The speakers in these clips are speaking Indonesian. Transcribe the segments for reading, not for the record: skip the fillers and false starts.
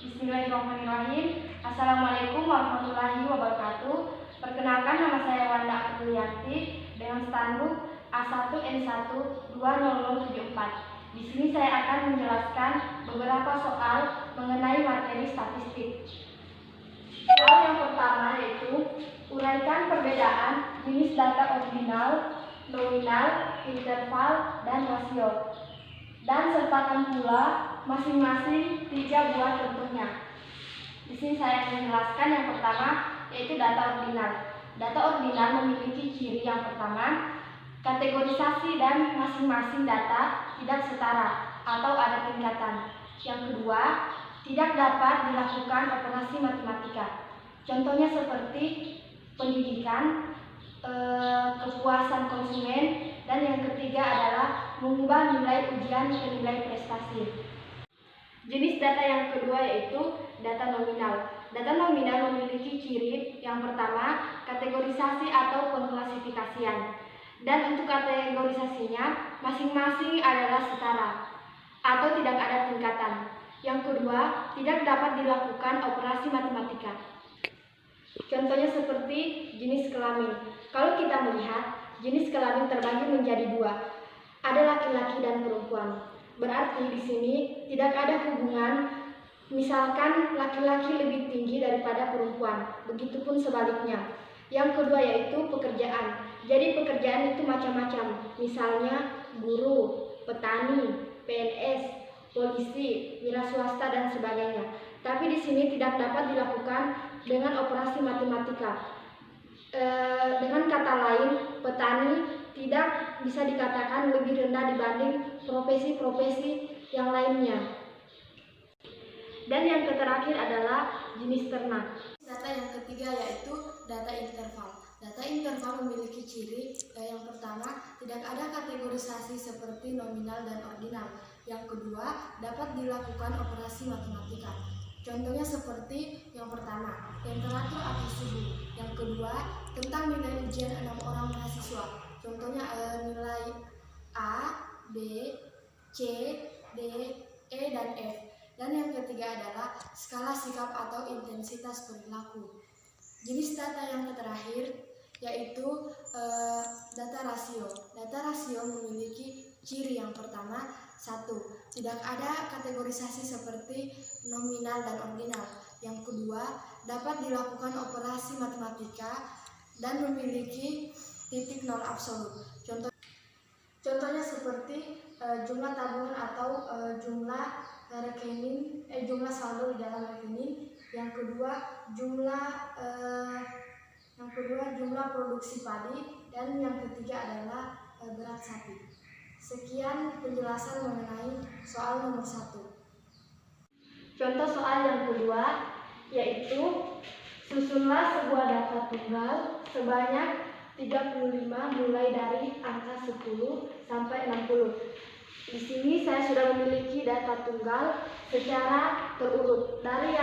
Bismillahirrahmanirrahim. Assalamualaikum warahmatullahi wabarakatuh. Perkenalkan, nama saya Wanda Aprilianti dengan standuk A1N1-20074. Di sini saya akan menjelaskan beberapa soal mengenai materi statistik. Soal yang pertama yaitu uraikan perbedaan jenis data ordinal, nominal, interval, dan rasio. Dan sertakan pula masing-masing 3 buah contohnya. Di sini saya akan menjelaskan yang pertama yaitu data ordinal. Data ordinal memiliki ciri yang pertama, kategorisasi dan masing-masing data tidak setara atau ada tingkatan. Yang kedua, tidak dapat dilakukan operasi matematika. Contohnya seperti pendidikan, kepuasan konsumen, dan yang ketiga adalah mengubah nilai ujian ke nilai prestasi. Jenis data yang kedua yaitu data nominal. Data nominal memiliki ciri yang pertama, kategorisasi atau pengklasifikasian. Dan untuk kategorisasinya, masing-masing adalah setara atau tidak ada tingkatan. Yang kedua, tidak dapat dilakukan operasi matematika. Contohnya seperti jenis kelamin. Kalau kita melihat, jenis kelamin terbagi menjadi 2. Ada laki-laki dan perempuan. Berarti di sini tidak ada hubungan, misalkan laki-laki lebih tinggi daripada perempuan. Begitupun sebaliknya. Yang kedua yaitu pekerjaan. Jadi pekerjaan itu macam-macam. Misalnya guru, petani, PNS, polisi, wira swasta, dan sebagainya. Tapi di sini tidak dapat dilakukan dengan operasi matematika. Dengan kata lain, petani tidak bisa dikatakan lebih rendah dibanding profesi-profesi yang lainnya. Dan yang terakhir adalah jenis ternak. Data yang ketiga yaitu data interval. Data interval memiliki ciri yang pertama, tidak ada kategorisasi seperti nominal dan ordinal. Yang kedua, dapat dilakukan operasi matematika. Contohnya seperti yang pertama, temperatur atau suhu. Yang kedua, tentang nilai ujian 6 orang mahasiswa. Contohnya nilai A, B, C, D, E, dan F. Dan yang ketiga adalah skala sikap atau intensitas perilaku. Jenis data yang terakhir yaitu data rasio. Data rasio memiliki ciri yang pertama, 1. Tidak ada kategorisasi seperti nominal dan ordinal. Yang kedua, dapat dilakukan operasi matematika dan memiliki titik nol absolut. Contohnya seperti jumlah tabungan atau jumlah rekening, jumlah saldo di dalam rekening. Yang kedua, jumlah produksi padi, dan yang ketiga adalah berat sapi. Sekian penjelasan mengenai soal nomor 1. Contoh soal yang kedua yaitu susunlah sebuah data tunggal sebanyak 35 mulai dari angka 10 sampai 60. Di sini saya sudah memiliki data tunggal secara terurut dari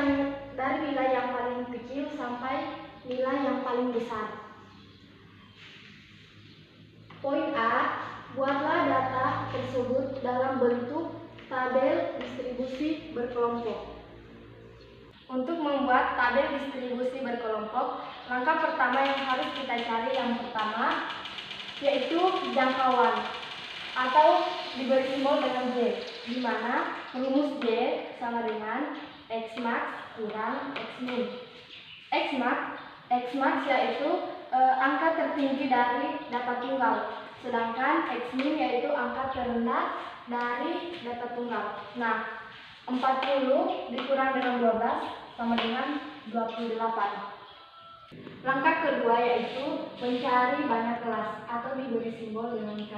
nilai yang paling kecil sampai nilai yang paling besar. Poin A, buatlah data tersebut dalam bentuk tabel distribusi berkelompok. Untuk membuat tabel distribusi berkelompok, langkah pertama yang harus kita cari yang pertama yaitu jangkauan atau diberi simbol dengan J, di mana rumus J sama dengan X max kurang X min. X max yaitu angka tertinggi dari data tunggal, sedangkan X min yaitu angka terendah dari data tunggal. Nah, 40 dikurang dengan 12 sama dengan 28. Langkah kedua yaitu mencari banyak kelas atau diberi simbol dengan K,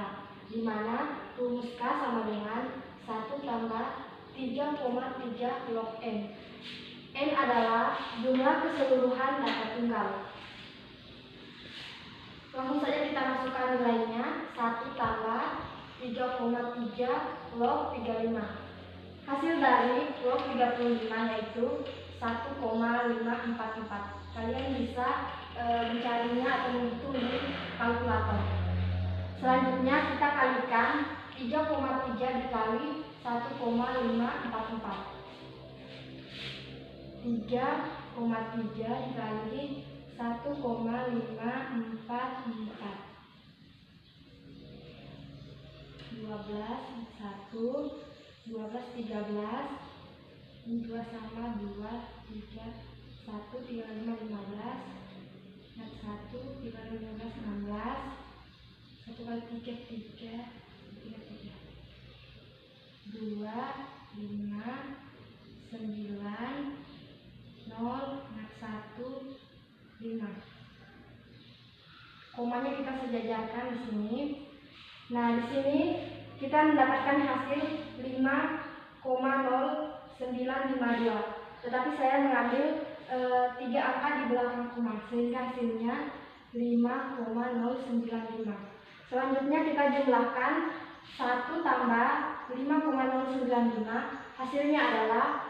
di mana rumus K sama dengan 1 tambah 3,3 log N. N adalah jumlah keseluruhan data tunggal. Langsung saja kita masukkan nilainya, 1 tambah 3,3 log 35. Hasil dari log 35 yaitu 1,544. Kalian bisa mencarinya atau menghitung di kalkulator. Selanjutnya kita kalikan 3,3 dikali 1,544. 3,3 dikali 1,544. 12, 1, 12, 13. Ini 2 sama 2, 3, 1, 3, 5, 15. 1, 3, 15, 16. 1 kali 3, 3, 3, 3. 2, 5, 9, 0, 1, 5. Komanya kita sejajarkan di sini. Nah, di sini kita mendapatkan hasil 5,0952. Tetapi saya mengambil 3 angka di belakang koma sehingga hasilnya 5,095. Selanjutnya kita jumlahkan 1 tambah 5,095, hasilnya adalah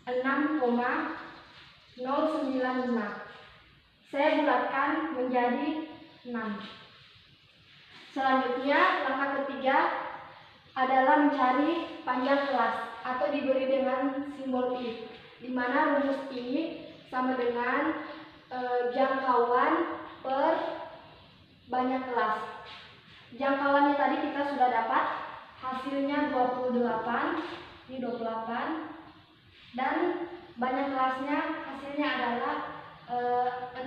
6,095. Saya bulatkan menjadi 6. Selanjutnya langkah ketiga adalah mencari panjang kelas atau diberi dengan simbol I, di mana rumus I sama dengan jangkauan per banyak kelas. Jangkauannya tadi kita sudah dapat, hasilnya 28, ini 28, dan banyak kelasnya hasilnya adalah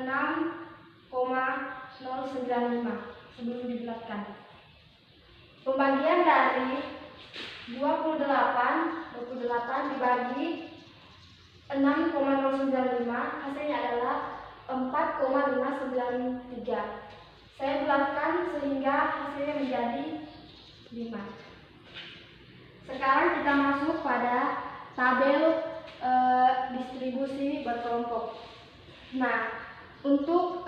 6,095 sebelum dibulatkan. Pembagian dari 28 dibagi 6,095 hasilnya adalah 4,593. Saya bulatkan sehingga hasilnya menjadi 5. Sekarang kita masuk pada tabel distribusi berkelompok. Nah, untuk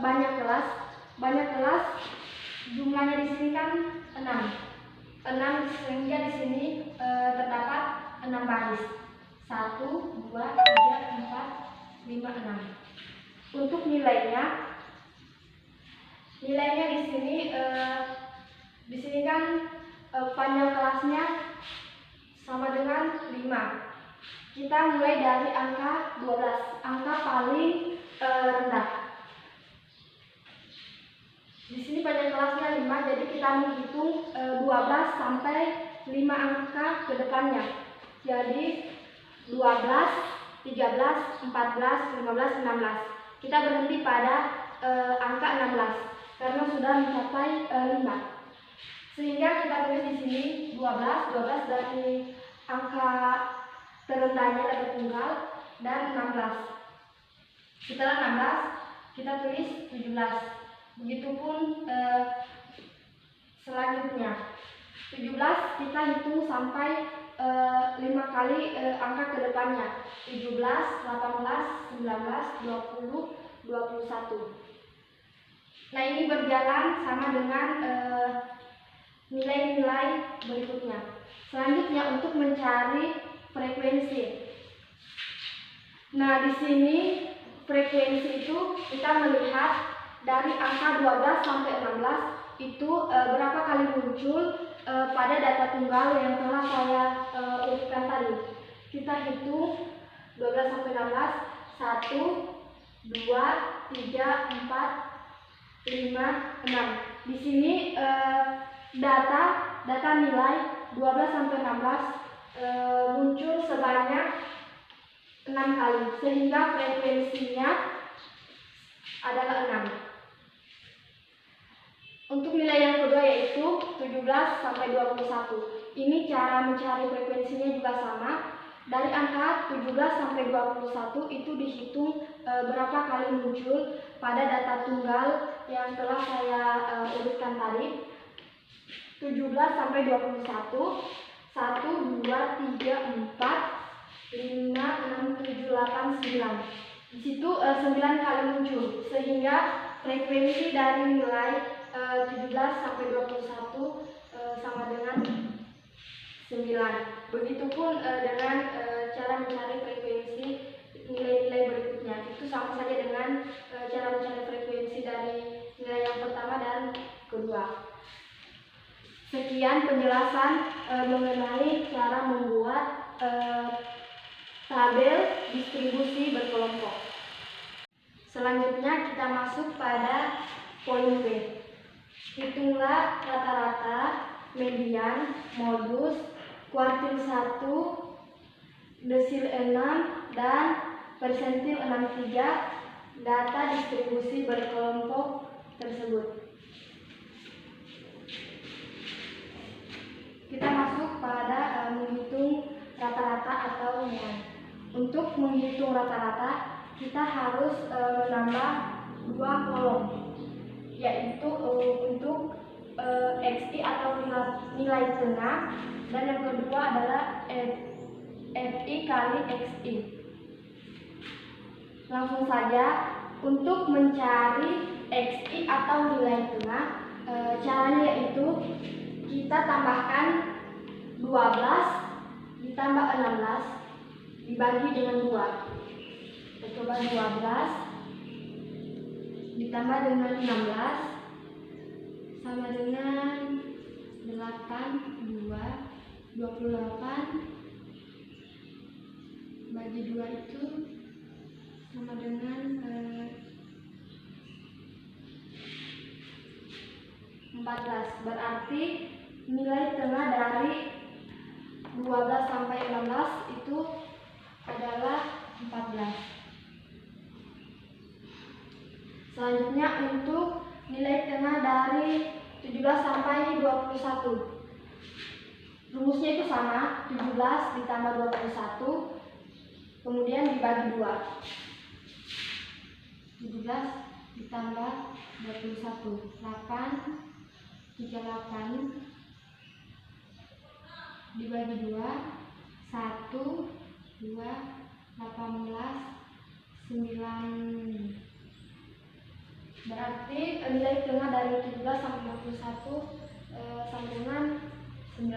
banyak kelas jumlahnya di sini kan 6 sehingga di sini terdapat 6 baris. 1, 2, 3, 4, 5, 6. Untuk nilainya di sini kan panjang kelasnya sama dengan 5. Kita mulai dari angka 12, angka paling rendah. Di sini panjang kelasnya 5, jadi kita menghitung 12 sampai 5 angka ke depannya. Jadi 12, 13, 14, 15, 16. Kita berhenti pada angka 16 karena sudah mencapai 5. Sehingga kita tulis di sini 12 dari angka terendahnya dapat tunggal dan 16. Setelah 16 kita tulis 17. Begitupun selanjutnya 17 kita hitung sampai 5 kali angka ke depannya. 17, 18, 19, 20, 21. Nah, ini berjalan sama dengan nilai-nilai berikutnya. Selanjutnya untuk mencari frekuensi. Nah, di sini frekuensi itu kita melihat dari angka 12 sampai 16 itu berapa kali muncul pada data tunggal yang telah saya urutkan tadi. Kita hitung 12 sampai 16, 1, 2, 3, 4, 5, 6. Di sini data nilai 12 sampai 16 muncul sebanyak 6 kali, sehingga frekuensinya adalah 6. Untuk nilai yang kedua yaitu 17 sampai 21. Ini cara mencari frekuensinya juga sama. Dari angka 17 sampai 21 itu dihitung berapa kali muncul pada data tunggal yang telah saya urutkan tadi. 17 sampai 21, 1, 2, 3, 4, 5, 6, 7, 8, 9. Di situ 9 kali muncul, sehingga frekuensi dari nilai 17 sampai 21 sama dengan 9. Begitupun dengan cara mencari frekuensi nilai-nilai berikutnya. Itu sama saja dengan cara mencari frekuensi dari nilai yang pertama dan kedua. Sekian penjelasan mengenai cara membuat tabel distribusi berkelompok. Selanjutnya kita masuk pada poin B. Hitunglah rata-rata, median, modus, kuartil 1, desil 6, dan persentil 63 data distribusi berkelompok tersebut. Kita masuk pada menghitung rata-rata atau median. Untuk menghitung rata-rata, kita harus menambah 2 kolom, yaitu untuk XI atau nilai tengah, dan yang kedua adalah FI kali XI. Langsung saja, untuk mencari XI atau nilai tengah, caranya yaitu kita tambahkan 12 ditambah 16 dibagi dengan 2. Kita coba 12 ditambah dengan 16 sama dengan 8, 28 bagi 2 itu sama dengan 14. Berarti nilai tengah dari 12 sampai 16 itu adalah 14. Selanjutnya untuk nilai tengah dari 17 sampai 21. Rumusnya itu sama, 17 ditambah 21 kemudian dibagi 2. 17 ditambah 21, 8, 38 dibagi 2, 1, 2, 18, 9. Berarti nilai tengah dari 17 sampai 21 sama dengan 19.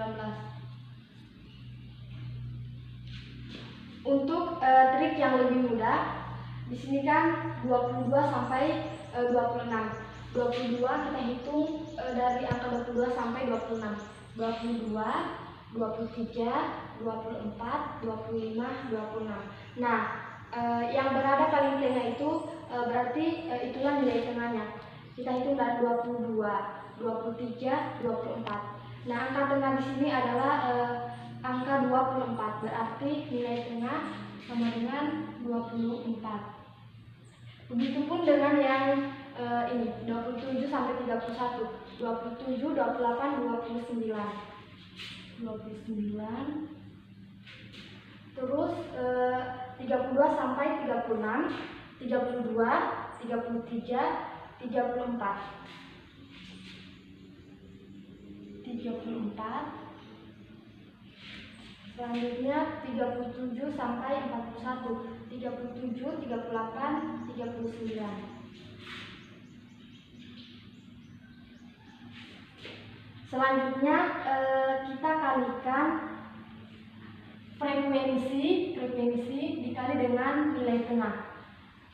Untuk trik yang lebih mudah, di sini kan 22 sampai 26. 22 kita hitung dari angka 22 sampai 26. 22, 23, 24, 25, 26. Nah, yang berada paling tengah itu berarti itulah nilai tengahnya. Kita hitung dari 22, 23, 24. Nah, angka tengah di sini adalah angka 24. Berarti nilai tengah sama dengan 24. Begitupun dengan yang ini 27 sampai 31. 27, 28, 29. 29. Terus 32 sampai 36, 32, 33, 34. 34. Selanjutnya 37 sampai 41, 37, 38, 39. Selanjutnya kita kalikan frekuensi dikali dengan nilai tengah.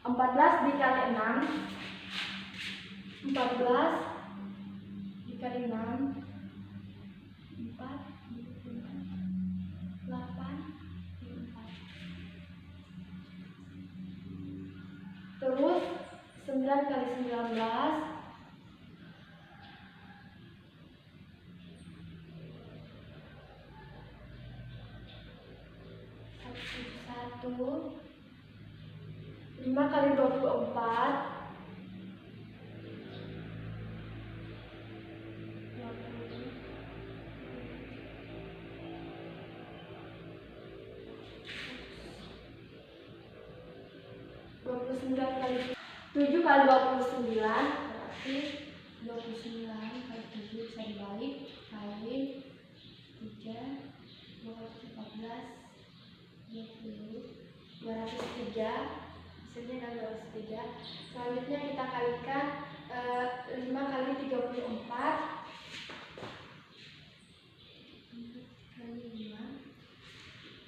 14 dikali 6, 14 dikali 6, 4, 8, 4. Terus 9 kali 19, 1, 5 kali 24, 29 kali 7 kali 29 berarti 29 kali 7 bisa dibalik kali 3, 214, 20, 203, hasilnya kan 203. Selanjutnya kita kalikan 5 kali 34 kali 5,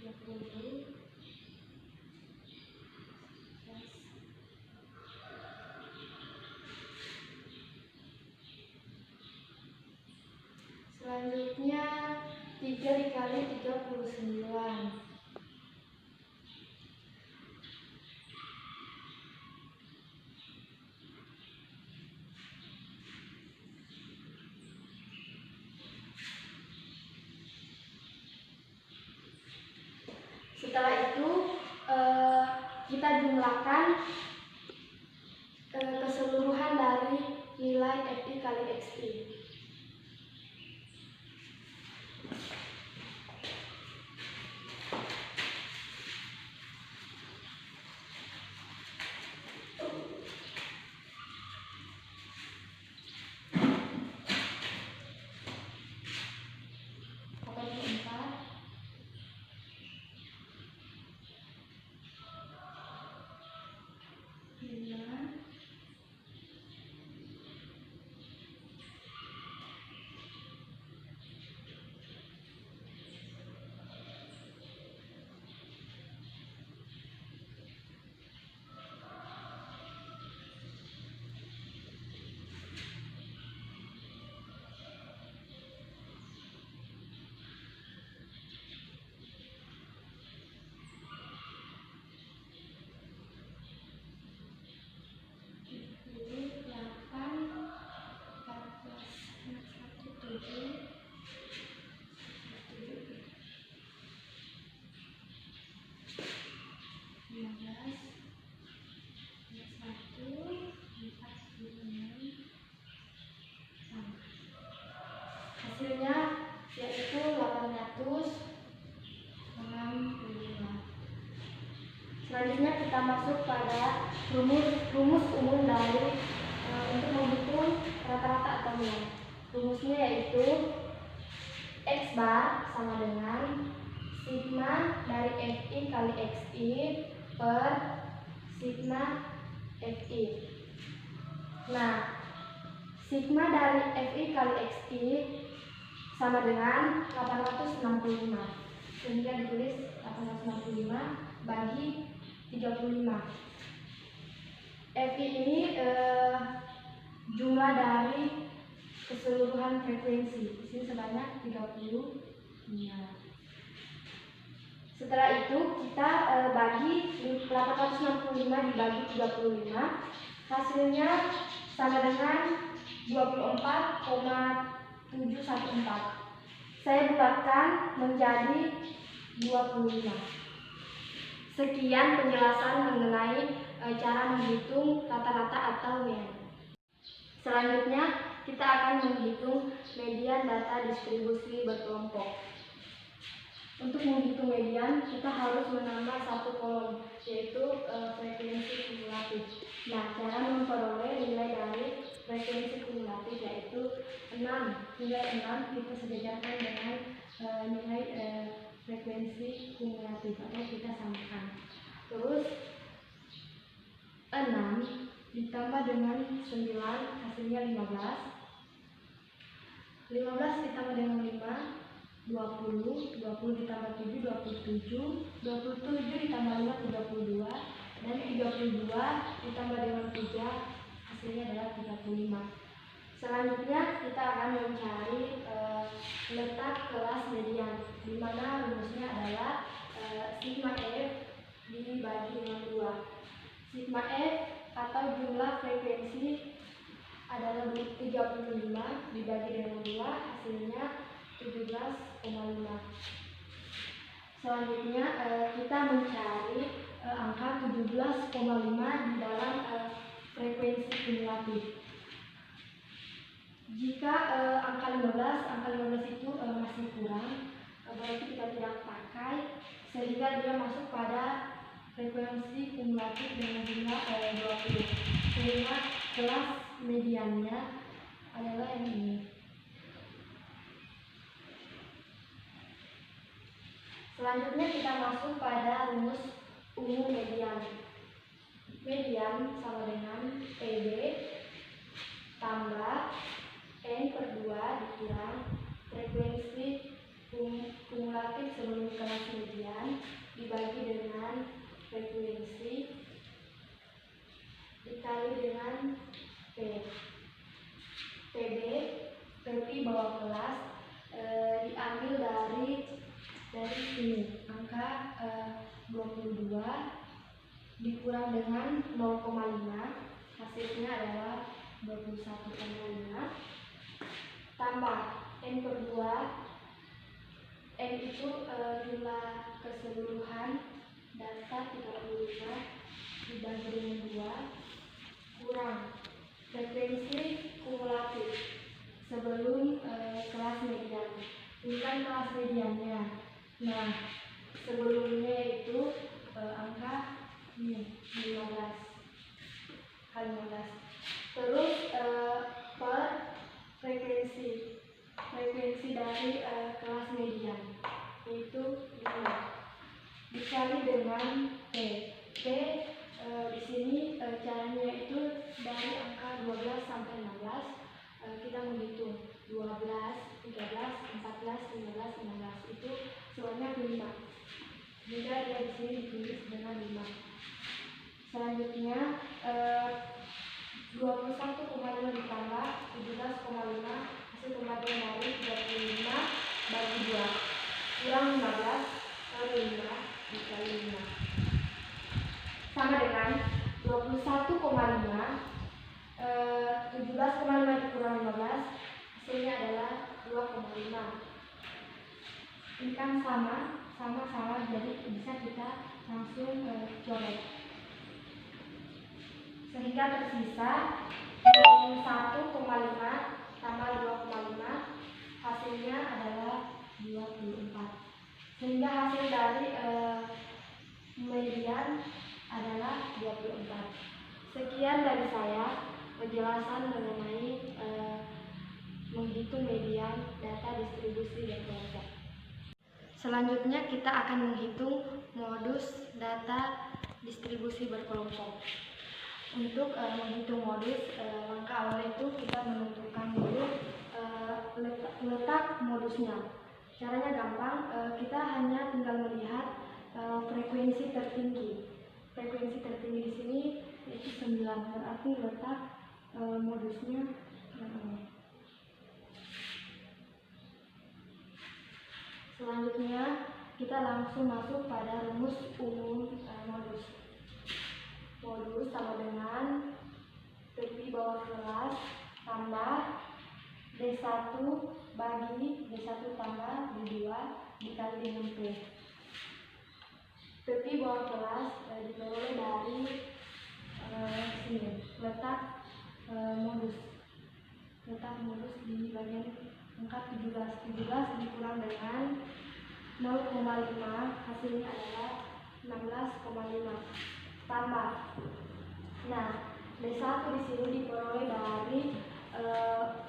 20. Selanjutnya 3 dikali 39, kita jumlahkan keseluruhan dari nilai FI kali XI. Hasilnya yaitu 865. Selanjutnya kita masuk pada rumus umum dari untuk menghitung rata-rata atau mian. Rumusnya yaitu X bar sama dengan sigma dari FI kali XI per sigma FI. Nah, sigma dari FI kali XI sama dengan 865, sehingga ditulis 865 bagi 35. FI ini jumlah dari keseluruhan frekuensi, di sini sebanyak 35. Setelah itu kita bagi 865 dibagi 35, hasilnya sama dengan 24,714. Saya bulatkan menjadi 25. Sekian penjelasan mengenai cara menghitung rata-rata atau mean. Selanjutnya kita akan menghitung median data distribusi berkelompok. Untuk menghitung median, kita harus menambah satu kolom, yaitu frekuensi kumulatif. Nah, cara memperoleh nilai dari frekuensi kumulatif yaitu 6 hingga 6 kita sejajarkan dengan nilai frekuensi kumulatif atau kita samakan. Terus 6 ditambah dengan 9 hasilnya 15. 15 ditambah dengan 5 20 ditambah 7 27 ditambah 5 32 dan 32 ditambah dengan 3 hasilnya adalah 35. Selanjutnya kita akan mencari letak kelas median, di mana rumusnya adalah sigma F dibagi dengan 2. Sigma F atau jumlah frekuensi adalah 35 dibagi dengan 2 hasilnya 17,5. Selanjutnya kita mencari angka 17,5 di dalam frekuensi kumulatif. Jika angka 15 itu masih kurang, berarti kita tidak pakai, sehingga dia masuk pada frekuensi kumulatif dengan jumlah 20. Sehingga kelas mediannya adalah yang ini. Selanjutnya kita masuk pada rumus umum median. Median sama dengan PB tambah N/2 dikurang frekuensi kumulatif sebelum kelas median dibagi dengan frekuensi dikali dengan P. PB PI bawah kelas diambil dari sini angka 22 dikurang dengan 0,5 hasilnya adalah 21,5 tambah N/2. N itu jumlah keseluruhan data 35 dengan kelas mediannya. Nah, sebelumnya itu angka ini 15 kali 15. Terus per frekuensi dari kelas median yaitu 5 dikali dengan P. P di sini caranya itu dari angka 12 sampai 16 kita menghitung 12, 13, 14, 15, 16 itu semuanya 5. Jika dia di sini ditulis dengan 5. Selanjutnya 21,5 ditambah 17,5 hasil pembagian dari 25 bagi 2 kurang 15 kali 5 dikali 5 sama dengan 21,5 17,5 dikurang 15 hasilnya adalah 2,5. Ini kan sama jadi bisa kita langsung coret sehingga tersisa 1,5 tambah 2,5 hasilnya adalah 24 sehingga hasil dari median adalah 24. Sekian dari saya penjelasan mengenai menghitung median data distribusi dan kelompok. Selanjutnya kita akan menghitung modus data distribusi berkelompok. Untuk menghitung modus, langkah awal itu kita menentukan dulu letak modusnya. Caranya gampang, kita hanya tinggal melihat frekuensi tertinggi. Frekuensi tertinggi di sini yaitu 9, berarti letak modusnya yang ini. Selanjutnya kita langsung masuk pada rumus umum modus. Modus sama dengan P bawah kelas tambah D1 bagi D1 tambah D2 dikali dengan P. P bawah kelas diperoleh dari sini letak modus. Letak modus di bagian angka 17 dikurang dengan 0,5 hasilnya adalah 16,5 tambah. Nah, D1 di sini diperoleh dari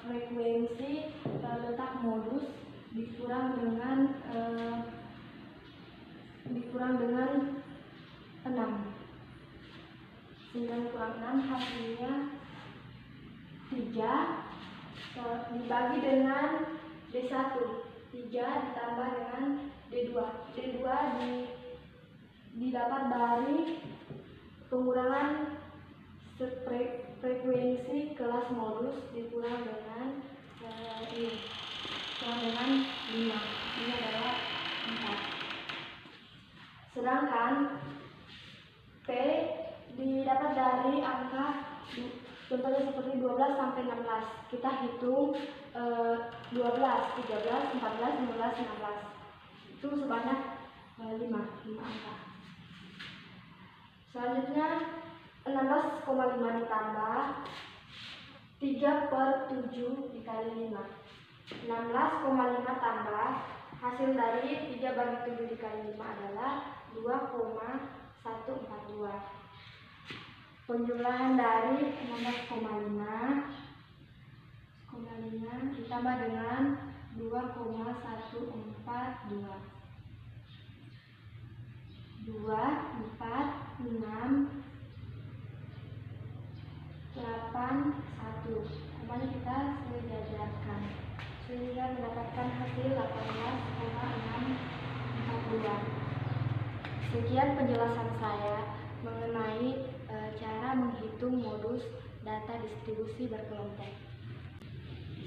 frekuensi letak modus dikurang dengan 6. 9 kurang 6 hasilnya 3 dibagi dengan D1. 3 ditambah dengan D2. D2 didapat dari pengurangan frekuensi kelas modus dikurang dengan ini. Kurang dengan 5. Ini adalah 4. Sedangkan P didapat dari angka contohnya seperti 12 sampai 16. Kita hitung 12, 13, 14, 15, 16. Itu sebanyak 5 angka. Selanjutnya 16,5 ditambah 3/7 dikali 5. 16,5 tambah hasil dari 3 bagi 7 dikali 5 adalah 2,142. Penjumlahan dari 16,5 ditambah dengan 2,142. 2, 4, 6, 8, 1. Kembali kita sejajarkan sehingga mendapatkan hasil 18,642. Sekian penjelasan saya mengenai cara menghitung modus data distribusi berkelompok.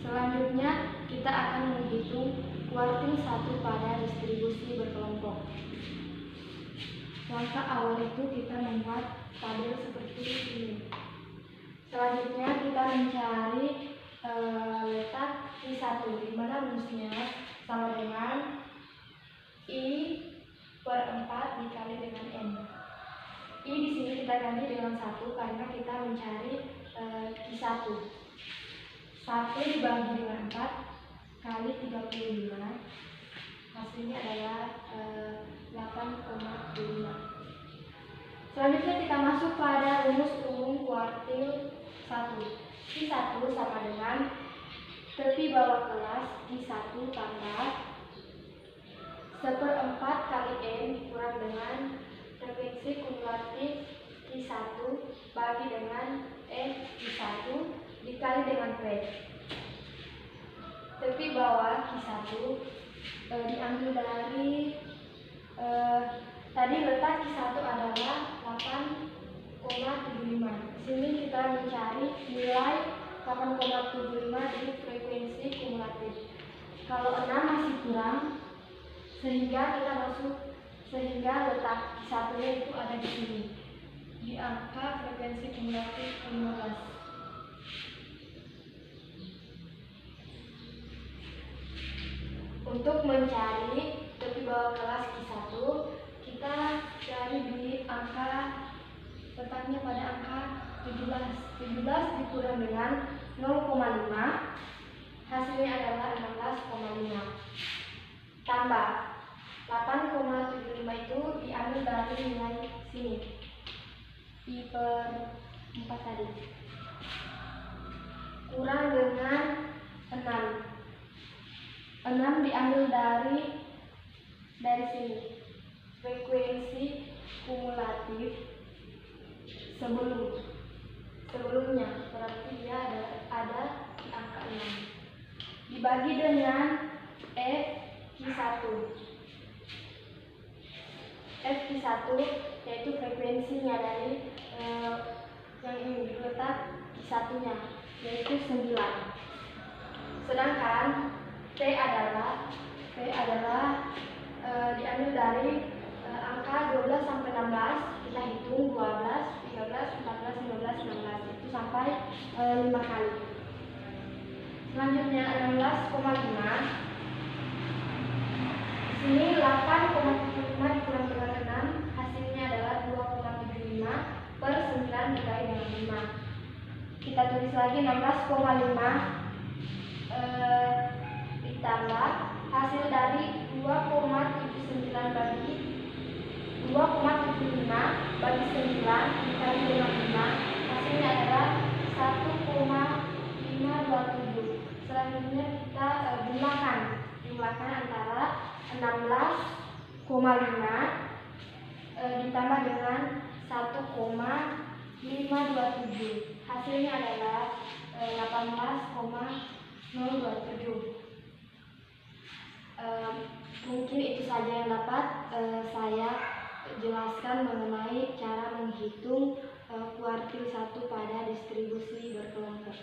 Selanjutnya kita akan menghitung kuartil 1 pada distribusi berkelompok. Langkah awal itu kita membuat tabel seperti ini. Selanjutnya kita mencari letak I1, di mana rumusnya sama dengan I/4 dikali dengan N. I di sini kita ganti dengan 1 karena kita mencari I1. 1 dibagi dengan 4 kali 35 hasilnya adalah 8,75. Selanjutnya kita masuk pada rumus umum kuartil 1. Q1 sama dengan tepi bawah kelas Q1 tambah 1/4 kali N kurang dengan frekuensi kumulatif Q1 bagi dengan N Q1 dikali dengan V. Tepi bawah Q1 diambil dari tadi letak Q1 adalah 8,75. Sini kita mencari nilai 8,75 di frekuensi kumulatif. Kalau 6 masih kurang, sehingga letak Q1-nya itu ada di sini, di angka frekuensi kumulatif 15. Untuk mencari tepi bawah kelas Q1, kita cari di angka, letaknya pada angka 17. 17 dikurang dengan 0,5, hasilnya adalah 16,5. Tambah 8,75 itu diambil dari nilai sini, I/4 tadi, kurang dengan 6. 6 diambil dari sini, frekuensi kumulatif sebelumnya, berarti dia ada di angka 6 dibagi dengan Fq1. Fq1 yaitu frekuensinya dari yang ini, letak Q1-nya yaitu 9. Sedangkan T adalah diambil dari angka 12 sampai 16. Kita hitung 12, 13, 14, 15, 16 itu sampai 5 kali. Selanjutnya 16,5. Di sini 8,75 dikurang dengan 6, hasilnya adalah 2,75 per 9 dikali dengan 5. Kita tulis lagi 16,5 ditambah hasil dari 2,75 bagi 9 dikali dengan 5, hasilnya adalah 1,527. Selanjutnya kita jumlahkan antara 16,5 ditambah dengan 1,527, hasilnya adalah 18,027. Mungkin itu saja yang dapat saya jelaskan mengenai cara menghitung kuartil 1 pada distribusi berkelompok.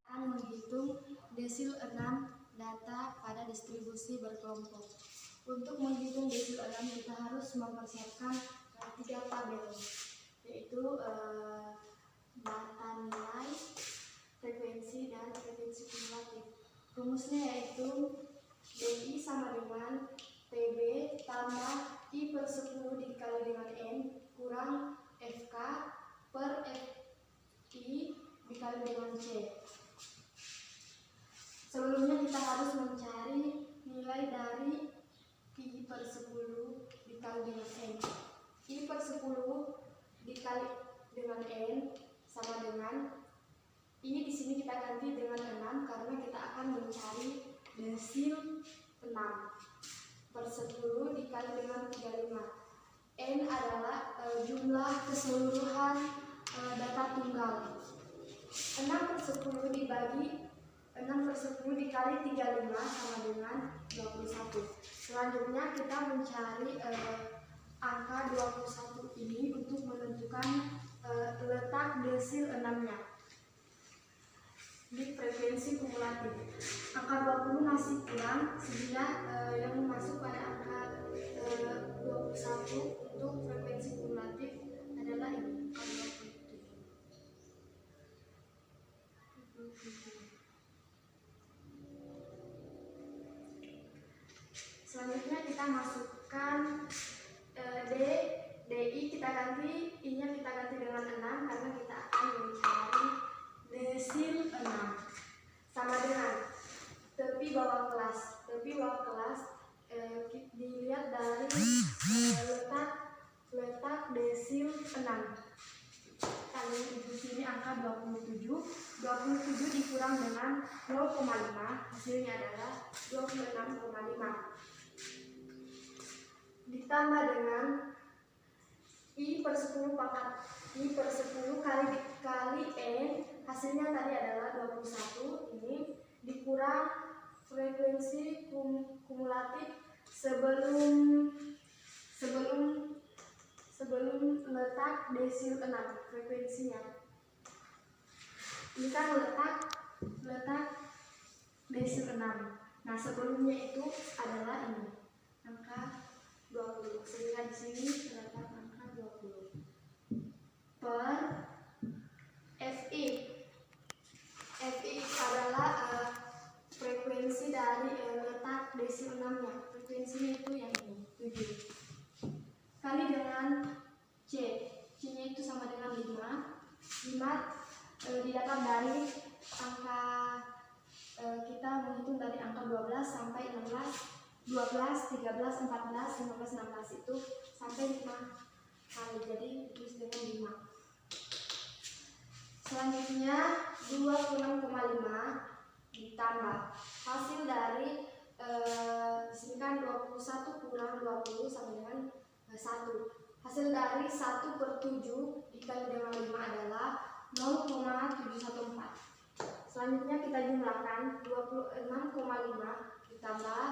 Akan menghitung desil 6 data pada distribusi berkelompok. Untuk menghitung desil 6 kita harus mempersiapkan 3 tabel, yaitu data nilai, frekuensi, dan frekuensi kumulatif. Rumusnya yaitu DI sama dengan PB tambah I/10 dikali dengan N kurang FK per FI dikali dengan C. Sebelumnya kita harus mencari nilai dari I/10 dikali dengan N. I/10 dikali dengan N sama dengan I di sini kita ganti dengan 6 karena kita akan mencari desil 6 per 10 dikali dengan 35. N adalah jumlah keseluruhan data tunggal. 6/10 dikali 35 sama dengan 21. Selanjutnya kita mencari angka 21 ini untuk menentukan letak desil 6-nya di frekuensi kumulatif. Angka 20 masih kurang, sehingga yang masuk pada angka 21 untuk frekuensi kumulatif adalah ini, angka 27. Selanjutnya kita masukkan DI, kita ganti I-nya kita ganti dengan 6 karena kita akan mencari desil 6 sama dengan tepi bawah kelas. Tepi bawah kelas dilihat dari letak desil 6. Kali di sini angka 27 dikurang dengan 0,5, hasilnya adalah 26,5. Ditambah dengan I per 10 kali N, hasilnya tadi adalah 21. Ini dikurang frekuensi kumulatif sebelum letak desil 6 frekuensinya. Ini kan letak desil 6. Nah, sebelumnya itu adalah ini angka 20. Sehingga di sini terdapat angka 20 per Fi. Fi adalah frekuensi dari letak desil 6-nya. Frekuensinya itu yang ini, 7. Kali dengan C. C-nya itu sama dengan 5. 5 didapat dari angka kita menghitung dari angka 12 sampai 16. 12, 13, 14, 15, 16 itu sampai 5 kali. Jadi tulis dengan 5. Selanjutnya 26,5 ditambah hasil dari disini kan 21 kurang 20 sama dengan 1. Hasil dari 1 per 7 dikali dengan 5 adalah 0,714. Selanjutnya kita jumlahkan 26,5 ditambah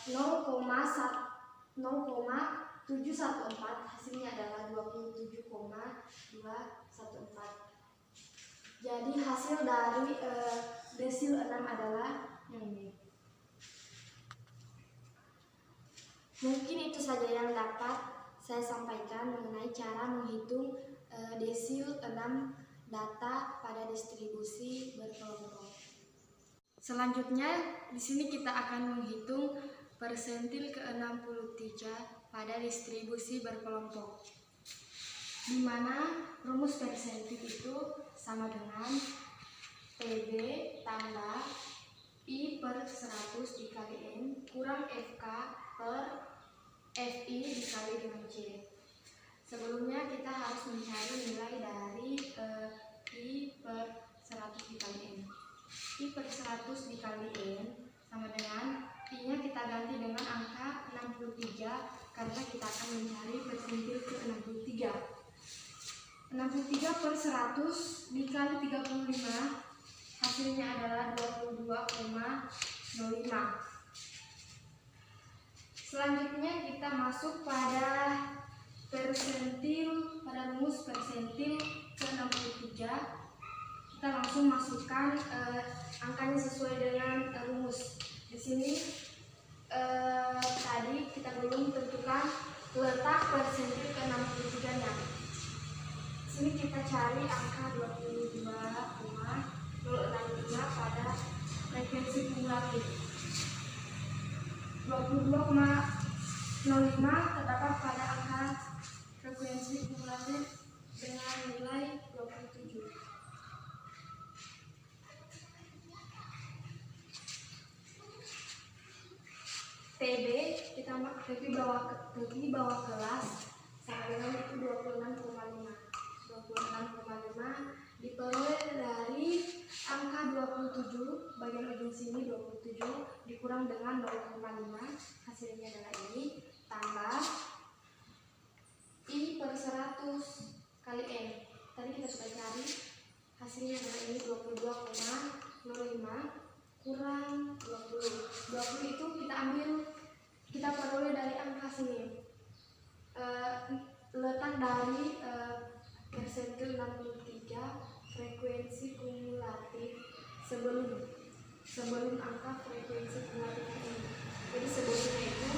0,714, hasilnya adalah 27,214. Jadi hasil dari desil 6 adalah yang ini. Mungkin itu saja yang dapat saya sampaikan mengenai cara menghitung desil 6 data pada distribusi berkelompok. Selanjutnya di sini kita akan menghitung persentil ke-63 pada distribusi berkelompok, di mana rumus persentil itu sama dengan PB tambah I per 100 dikali N kurang FK per FI dikali dengan C. Sebelumnya kita harus mencari nilai dari I per 100 dikali N. I per 100 dikali N sama dengan I-nya kita ganti dengan angka 63 karena kita akan mencari persentil ke-63. 63 per 100 dikali 35, hasilnya adalah 22,05. Selanjutnya kita masuk pada rumus persentil ke-63. Kita langsung masukkan angkanya sesuai dengan rumus. Di sini tadi kita belum tentukan letak persentil ke-63-nya. Di sini kita cari angka 22,065 pada frekuensi kumulatif. 22,05 terdapat pada angka frekuensi kumulatif dengan nilai 27. PB kita pergi bawah kelas sama dengan itu 26,5 diperoleh dari angka 27 bagian ujung sini 27 dikurang dengan 0,5, hasilnya adalah ini tambah I per 100 kali N. Tadi kita sudah cari, hasilnya adalah ini 22,05 kurang 20 itu kita peroleh dari angka sini. Letak dari persentil 63 frekuensi kumulatif sebelum angka frekuensi kumulatif ini. Jadi sebelumnya itu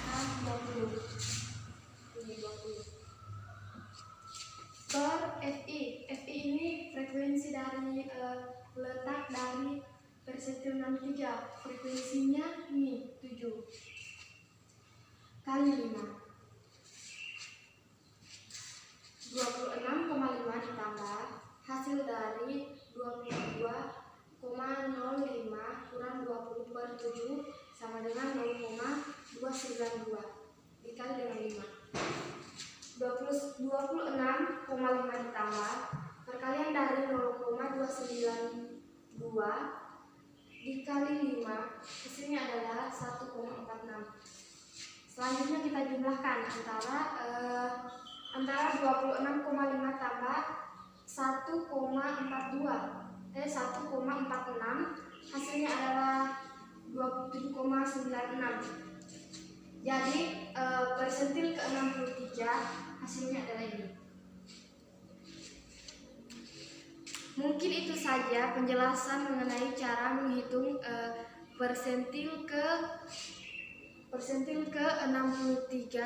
angka 20. Ini 20. Per FI. FI ini frekuensi dari letak dari persentil 63, frekuensinya ini 7 kali 5. 26,5 ditambah hasil dari 22,05 kurang 20 per 7 sama dengan 0,714. 292 dikali dengan 5. 26,5 ditambah perkalian dari 0,292 dikali 5, hasilnya adalah 1,46. Selanjutnya kita jumlahkan antara 26,5 tambah 1,46, hasilnya adalah 27,96. Jadi persentil ke-63 hasilnya adalah ini. Mungkin itu saja penjelasan mengenai cara menghitung persentil ke-63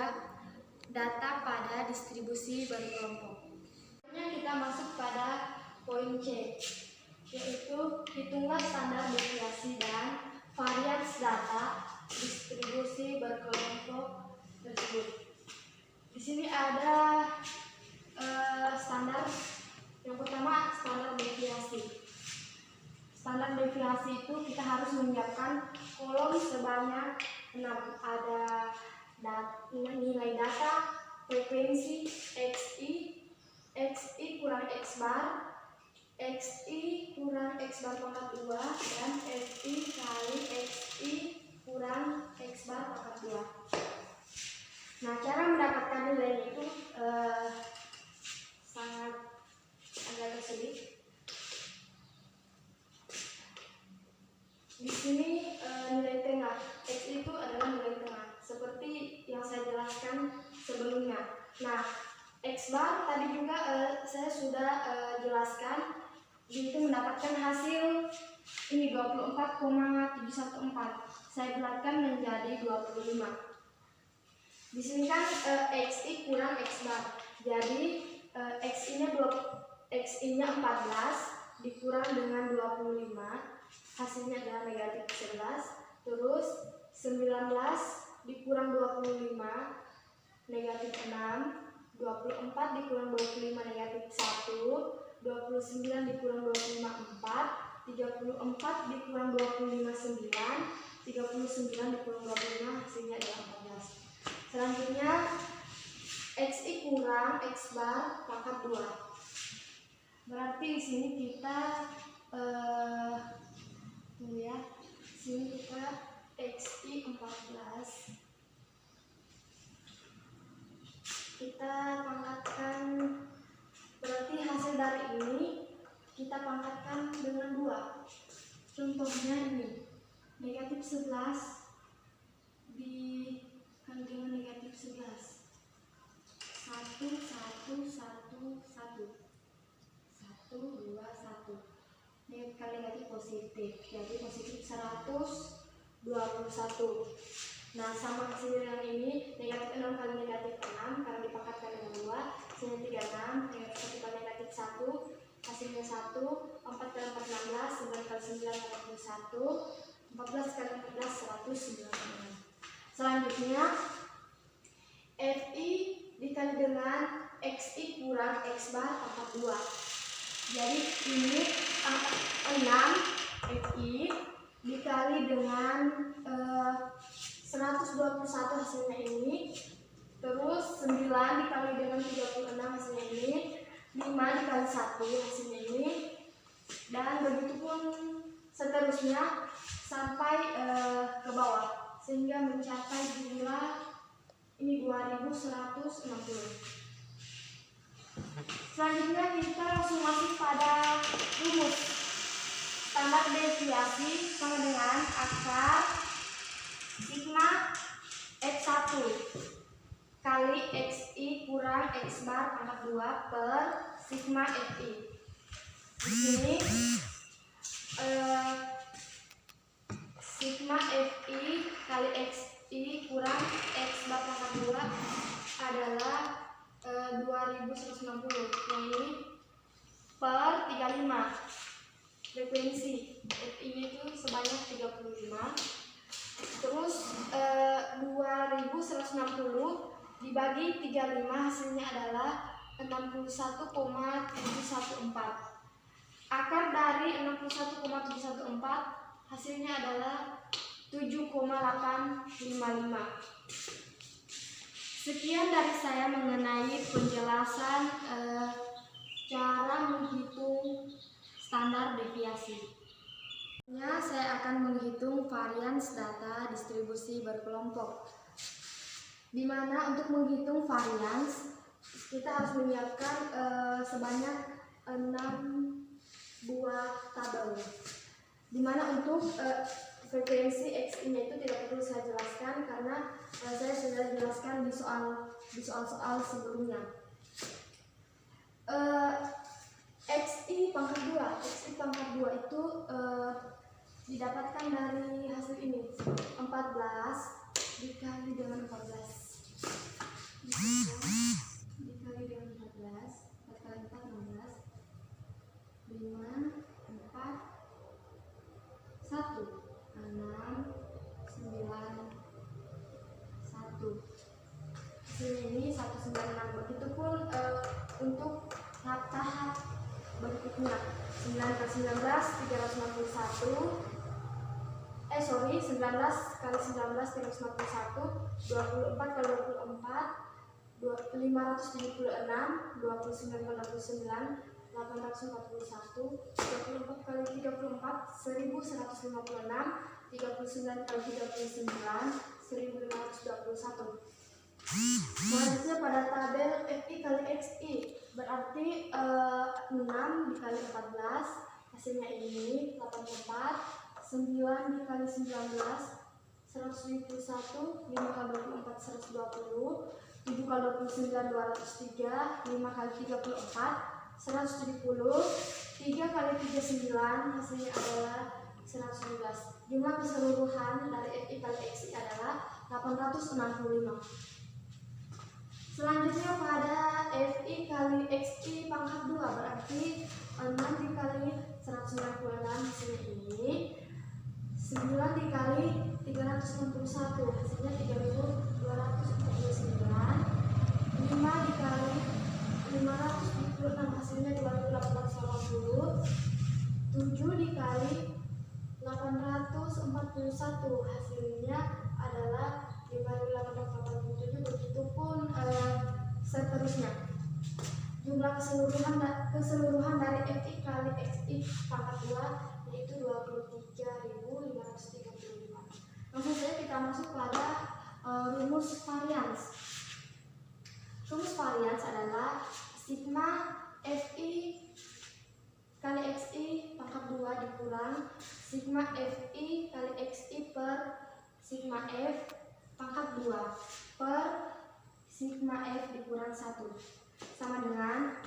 data pada distribusi berkelompok. Selanjutnya kita masuk pada poin C, yaitu hitunglah standar deviasi dan varians data distribusi berkelompok tersebut. Di sini ada standar. Yang pertama, standar deviasi. Standar deviasi itu kita harus menyiapkan kolom sebanyak 6. Ada nilai data, frekuensi, XI kurang X bar, XI kurang X bar pangkat 2, dan FI kali XI kurang X bar pangkat 2. Nah, cara mendapatkan nilainya itu sangat agak sulit. Di sini nilai tengah X itu adalah nilai tengah, seperti yang saya jelaskan sebelumnya. Nah, X bar tadi juga saya sudah jelaskan, itu mendapatkan hasil ini 24,714. Saya bulatkan menjadi 25. Di sini kan XI kurang X bar, jadi XI-nya 14 dikurang dengan 25, hasilnya adalah negatif 11. Terus 19 dikurang 25, negatif 6. 24 dikurang 25, negatif 1. 29 dikurang 25, 4. 34 dikurang 25, 9. 39 dikurang 25, hasilnya adalah 14. Selanjutnya XI kurang X bar pangkat 2. Berarti di sini kita sini kita XI 14 kita pangkatkan, berarti hasil dari ini kita pangkatkan dengan 2. Contohnya ini negatif 11 dikali dengan negatif 11, 1, 1, 1, 1, 1, 2, 1. Kali negatif positif, jadi positif 121. Nah, sama hasil yang ini, negatif 6 kali negatif 6 karena dipangkatkan dengan 2, hasilnya 36. Negatif 1 kali negatif 1, hasilnya 1. 4 kali 4, 16. 9 kali 9, 41. 14 kali 14, 196. Selanjutnya FI dikali dengan XI kurang X bar pangkat 2. Jadi ini 6 FI dikali dengan 121, hasilnya ini. Terus 9 dikali dengan 36, hasilnya ini. 5 dikali 1, hasilnya ini. Dan begitu pun seterusnya sampai ke bawah, sehingga mencapai jumlah ini 2160. Selanjutnya kita langsung masuk pada rumus. Standar deviasi sama dengan akar sigma F1 kali XI kurang X bar pangkat 2 per sigma FI. Di sini sigma FI kali XI kurang X bar pangkat 2 adalah 2160, yang ini per 35. Frekuensi FI itu sebanyak 35. Terus 2160 dibagi 35, hasilnya adalah 61,714. Akar dari 61,714 hasilnya adalah 7,5. 7,855. Sekian dari saya mengenai penjelasan cara menghitung standar deviasi. Saya akan menghitung varians data distribusi berkelompok, di mana untuk menghitung varians kita harus menyiapkan sebanyak 6 buah tabel, di mana untuk frekuensi XI-nya itu tidak perlu saya jelaskan karena saya sudah jelaskan di soal-soal sebelumnya. XI pangkat 2 itu didapatkan dari hasil ini, 14 dikali dengan 14 dikali dengan 14, 4 kali 4 16, 5 4 1 6 9 1. Hasilnya ini 196. Begitupun untuk tahap berikutnya, 9 kali 19 361, 19 kali 19 351, 24 kali 24 576, 29 kali 29 841, 24 kali 34 1156, 39 kali 39 1521. Selanjutnya pada tabel FI kali XI, berarti 6 dikali 14, hasilnya ini 84, 9 dikali 19 171, 5 kali 24 120, 7 kali 29 203, 5 kali 34 170, 3 kali 39, hasilnya adalah 111. Jumlah keseluruhan dari FI kali XI adalah 865. Selanjutnya pada FI kali XI pangkat 2, berarti 6 dikali 196, hasilnya ini 9 dikali 361, hasilnya 3249, 5 dikali 576, hasilnya 2880, 7 dikali 841, hasilnya adalah 5887. Begitupun seterusnya. Jumlah keseluruhan dari FI kali XI pangkat 2 yaitu 23.535. Langsung saja kita masuk pada rumus varians. Rumus varians adalah sigma FI kali XI pangkat 2 dikurang sigma FI kali XI per sigma F pangkat 2 per sigma F dikurang 1, sama dengan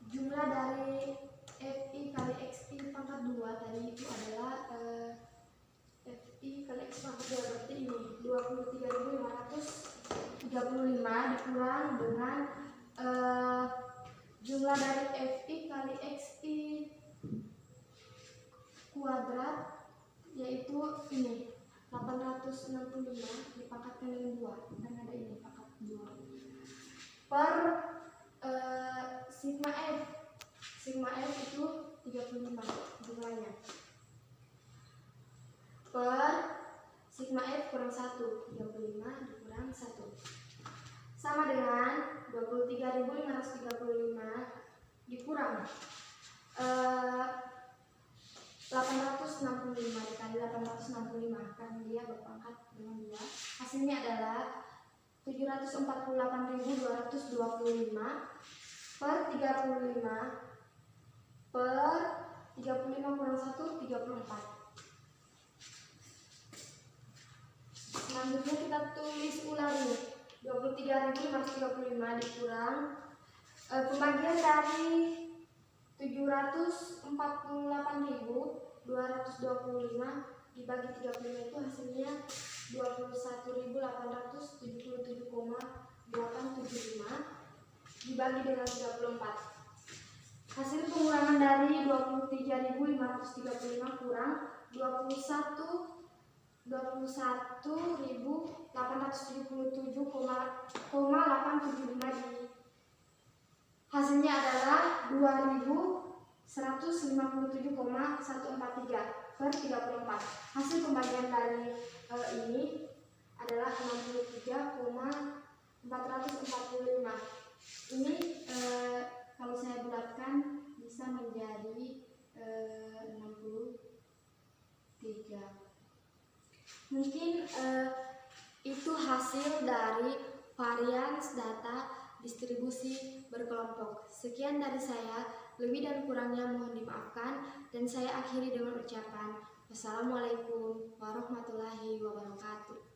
jumlah dari FI kali XI pangkat 2 tadi itu adalah FI kali XI pangkat 2, berarti ini 23.535 dikurang dengan jumlah dari FI kali XI kuadrat, yaitu ini 865 dipangkatkan dengan 2, dan ada ini pangkat 2 per sigma F. Sigma F itu 35 jumlahnya, per sigma F kurang 1, 35 dikurang 1, sama dengan 23.535 dikurang 865 dikali 865, karena dia berpangkat dengan 2, hasilnya adalah 748.225 per 35 per 35 kurang 1, 34. Selanjutnya kita tulis ulangi, 23.535 dikurang pembagian dari 748.225 dibagi 35 itu hasilnya 21.877,875 dibagi dengan 34. Hasil pengurangan dari 23.535 kurang 21.877,875 hasilnya adalah 2.157,143. per 34. Hasil pembagian dari ini adalah 63,445. Ini kalau saya bulatkan bisa menjadi 63. Mungkin itu hasil dari varians data distribusi berkelompok. Sekian dari saya, lebih dan kurangnya mohon dimaafkan, dan saya akhiri dengan ucapan wassalamualaikum warahmatullahi wabarakatuh.